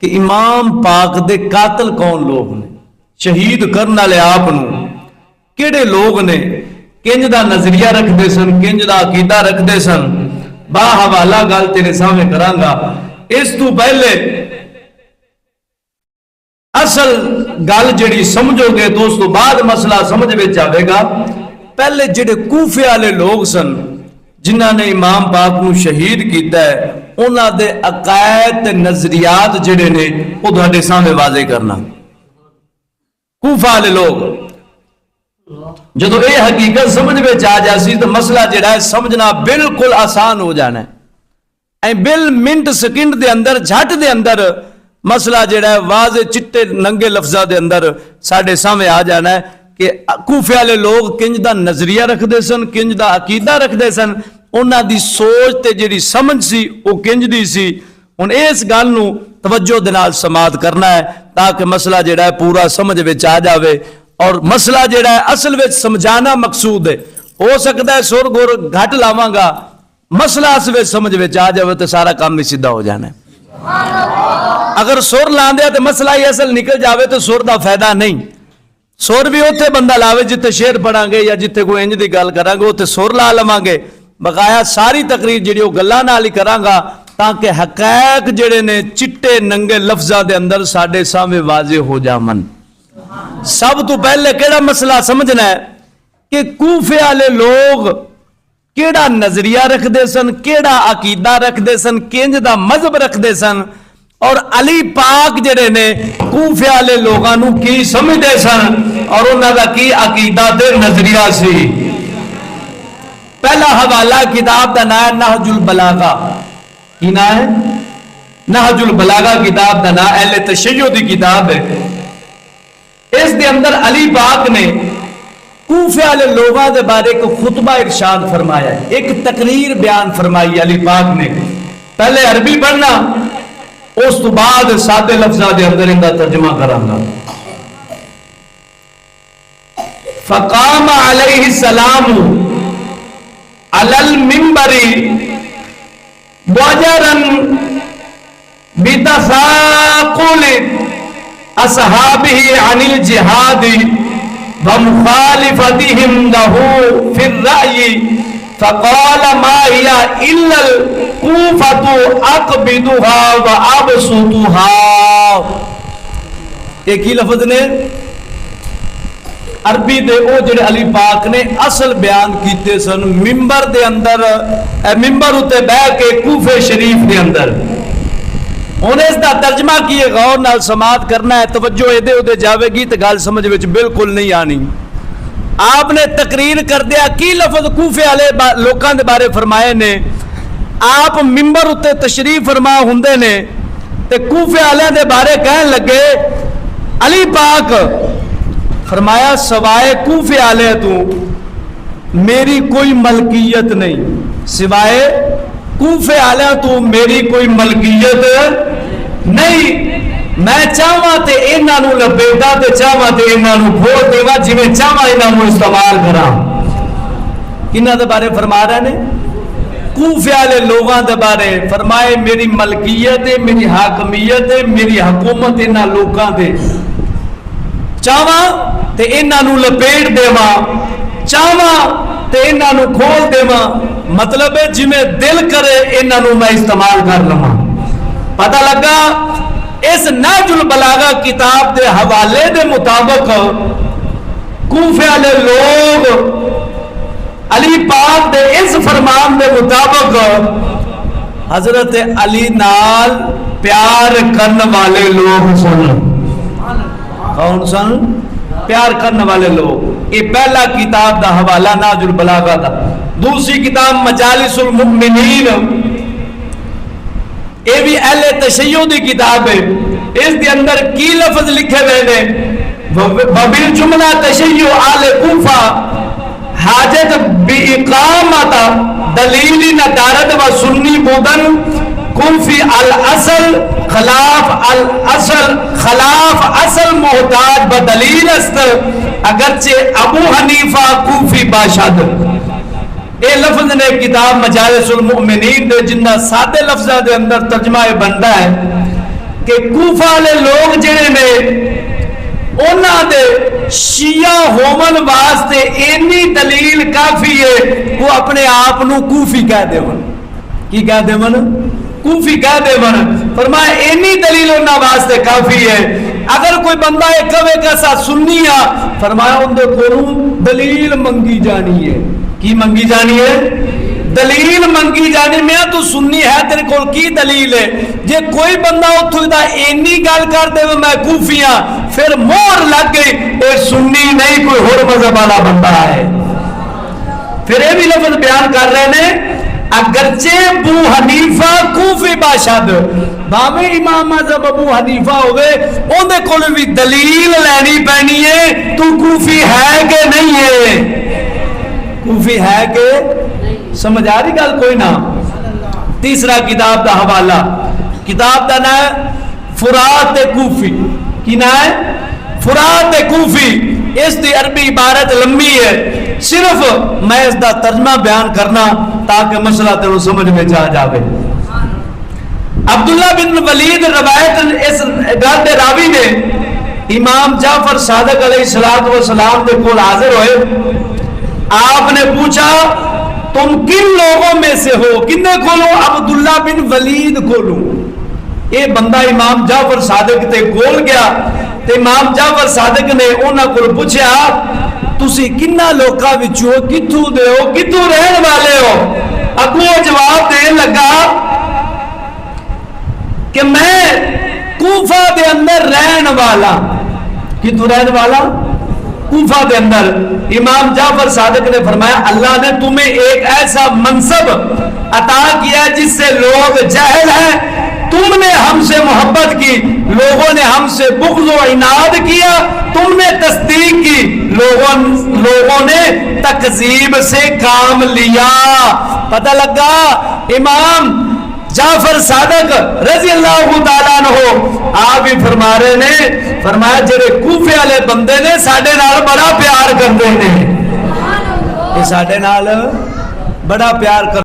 کہ امام پاک دے قاتل کون لوگ نے، شہید کرنے والے آپ کیڑے لوگ نے، کنج دا نظریہ رکھ دے سن، کنج دا عقیدہ رکھ دے سن، با حوالہ گل تیرے سامنے کرانگا۔ اس تو پہلے اصل گل جڑی سمجھو گے دوستو، بعد مسئلہ سمجھ میں جاوے گا۔ پہلے جڑے کوفے والے لوگ سن جنہاں نے امام پاک نو شہید کیتا ہے، انہاں دے عقائد تے نظریات جڑے نے وہ تہاڈے سامنے واضح کرنا۔ کوفہ والے لوگ جدو اے حقیقت سمجھ میں آ جاسی تو مسئلہ جڑا ہے سمجھنا بالکل آسان ہو جانا ہے، اے بل منٹ سیکنڈ دے اندر جھٹ دے اندر مسئلہ جڑا ہے واضح چٹے ننگے لفظاں دے اندر ساڈے سامنے آ جانا ہے کہ کوفے والے لوگ کنج دا نظریہ رکھ دے سن، کنج دا عقیدہ رکھ دے سن، انہاں دی سوچ تے جڑی سمجھ سی وہ کنج دی سی۔ ہن اس گل نو توجہ دے نال سماعت کرنا ہے تاکہ مسئلہ جڑا ہے پورا سمجھ وچ آ جاوے، اور مسئلہ جڑا ہے اصل وچ سمجھانا مقصود ہے۔ ہو سکتا ہے سر گور گھٹ لاواں گا، مسئلہ اصل وچ سمجھ وچ آ جاوے تو سارا کام ہی سیدھا ہو جانا ہے۔ اگر سر لاندے تے مسئلہ ہی اصل نکل جاوے تو سر دا فائدہ نہیں۔ سور بھی اوتھے بندہ لاوے جتے شعر پڑھاں گے یا جتے کوئی انج دی گل کراں گے اوتھے سور لا لواں گے، بقایا ساری تقریر جڑی او گلاں نال ہی کراں گا تاکہ حقائق جڑے نے چٹے ننگے لفظاں دے اندر ساڈے سامنے واضح ہو جاون۔ سب تو پہلے کیڑا مسئلہ سمجھنا ہے کہ کوفے والے لوگ کیڑا نظریہ رکھ دے سن، کیڑا عقیدہ رکھ دے سن، کنج دا مذہب رکھ دے سن، اور علی پاک جڑے نے کوفے والے لوگاں نو کی سمجھدے سن اور انہاں دا کی عقیدہ تے نظریہ سی۔ پہلا حوالہ کتاب دا نام ہے نہج البلاغہ۔ کی نام ہے؟ نہج البلاغہ کتاب دا نام اہل تشیع دی کتاب ہے۔ اس دے اندر علی پاک نے کوفے والے لوگاں دے بارے کو خطبہ ارشاد فرمایا ہے، ایک تقریر بیان فرمائی علی پاک نے۔ پہلے عربی پڑھنا، اس تو بعد سادے لفظاں دے اندر ان کا ترجمہ کراں گا۔ فقام علیہ السلام علی المنبر وجرا بتثاقل اصحابہ عن الجہاد ومخالفتهم له في الرأي فقال ما هي إلا الكوفة أقبضها وأبسطها۔ ایک ہی لفظ نے عربی دے او جڑے علی پاک نے اصل بیان کیتے سن منبر دے اندر، منبر اتے بیٹھ کے کوفے شریف دے اندر۔ انہیں اس دا ترجمہ کیے غور نال سماعت کرنا ہے، توجہ ادھے ادھے جاوے گی تو گل سمجھ وچ بالکل نہیں آنی۔ آپ نے تقریر کر دیا کی لفظ کوفے والے لوکاں دے بارے فرمائے نے، آپ منبر اتے تشریف فرما ہوندے نے تے کوفے والے دے بارے کہن لگے علی پاک فرمایا سوائے کوفے والے تو میری کوئی ملکیت نہیں، سوائے کوفے والے تو میری کوئی ملکیت نہیں، میں چاہواں تے انہاں نو لبیدا تے چاہواں تے انہاں نو کھول دیواں جویں چاہواں انہاں نو استعمال کراں۔ انہاں دے بارے فرما رہے نے کوفے والے لوگاں دے بارے فرمائے میری ملکیت ہے، میری حاکمیت ہے، میری حکومت انہاں لوکاں دے، چاہواں تے انہاں نو لپیٹ دیواں، چاہواں تے انہاں نو کھول دیواں، مطلب ہے جویں دل کرے انہاں نو میں استعمال کر لواں۔ پتہ لگا اس نہج البلاغہ کتاب دے حوالے دے مطابق کوفے والے لوگ علی پاک دے اس فرمان دے مطابق حضرت علی نال پیار کرنے والے لوگ سن۔ کون سن؟ پیار کرنے والے لوگ۔ یہ پہلا کتاب دا حوالہ نہج البلاغہ دا۔ دوسری کتاب مجالس المؤمنین، یہ بھی اہل تشیع دی کتاب ہے، اس دے اندر کی لفظ لکھے ہوئے نے وبالجملہ تشیع آل کوفہ حاجت باقامت دلیل ندارت و سنی بودن کوفی الاصل خلاف اصل محتاج بدلیل است اگرچہ ابو حنیفہ کوفی باشد۔ اے لفظ نے کتاب مجالس المؤمنین دے جنہ سادے لفظہ دے اندر ترجمہ بنتا ہے کہ کوفہ والے لوگ جڑے نے انہاں دے شیعہ ہومن واسطے اینی دلیل کافی ہے وہ اپنے آپ نو کوفی کہہ دے من. کی کہہ دے من؟ کوفی کہہ دے من. فرمایا اینی دلیل انہاں واسطے کافی ہے. اگر کوئی بندہ ایک کہے کہ سا سنی آ، فرمایا ان دے کولوں دلیل منگی جانی ہے. کی منگی جانی ہے؟ دلیل منگی جانی. میں تو سنی ہے تیرے کول کی دلیل ہے؟ جے کوئی بندہ اتھوں دا اینی گل کر دے میں کوفی ہاں پھر مہر لگ گئی اے سنی نہیں کوئی ہور مذہب والا بندہ ہے. پھر یہ بھی لفظ بیان کر رہے نے اگرچہ ابو حنیفہ کوفی باشد بھاویں امام مذہب ابو حنیفہ ہوئے ان دے کول بھی دلیل لینی پینی ہے تو کوفی ہے کہ نہیں ہے. کوفی ہے کہ سمجھ آ رہی گل کوئی نہ. تیسرا کتاب دا حوالہ، کتاب دا نام ہے فرات کوفی. کی نام ہے؟ فرات کوفی. اس دی عربی عبارت لمبی ہے، صرف میں اس دا ترجمہ بیان کرنا تاکہ مسئلہ تینوں سمجھ میں جا جاوے. عبداللہ بن ولید روایت اس گل دے راوی نے امام جعفر صادق علیہ السلام دے کول حاضر ہوئے. آپ نے پوچھا تم کن لوگوں میں سے ہو؟ کنے کولوں؟ عبداللہ بن ولید کولوں. یہ بندہ امام جعفر صادق تے کول گیا تے امام جعفر صادق نے انہاں کول پوچھا تسی کنہ لوکاں وچوں کتھوں دے ہو، کتھوں رہن والے ہو؟ اگوں جواب دین لگا کہ میں کوفہ دے اندر رہن والا. کتھوں رہن والا؟ کوفہ دے اندر. امام جعفر صادق نے فرمایا اللہ نے تمہیں ایک ایسا منصب عطا کیا جس سے لوگ جاہل ہیں. تم نے ہم سے محبت کی، لوگوں نے ہم سے بغض و عناد کیا. تم نے تصدیق کی، لوگوں نے تکذیب سے کام لیا. پتہ لگا امام جعفر صادق رضی اللہ تعالیٰ عنہ آپ بھی فرما رہے نے، فرمایا جڑے کوفے والے بندے نے ساڈے نال بڑا پیار کرتے ہیں، یہ ساڈے نال بڑا پیار کر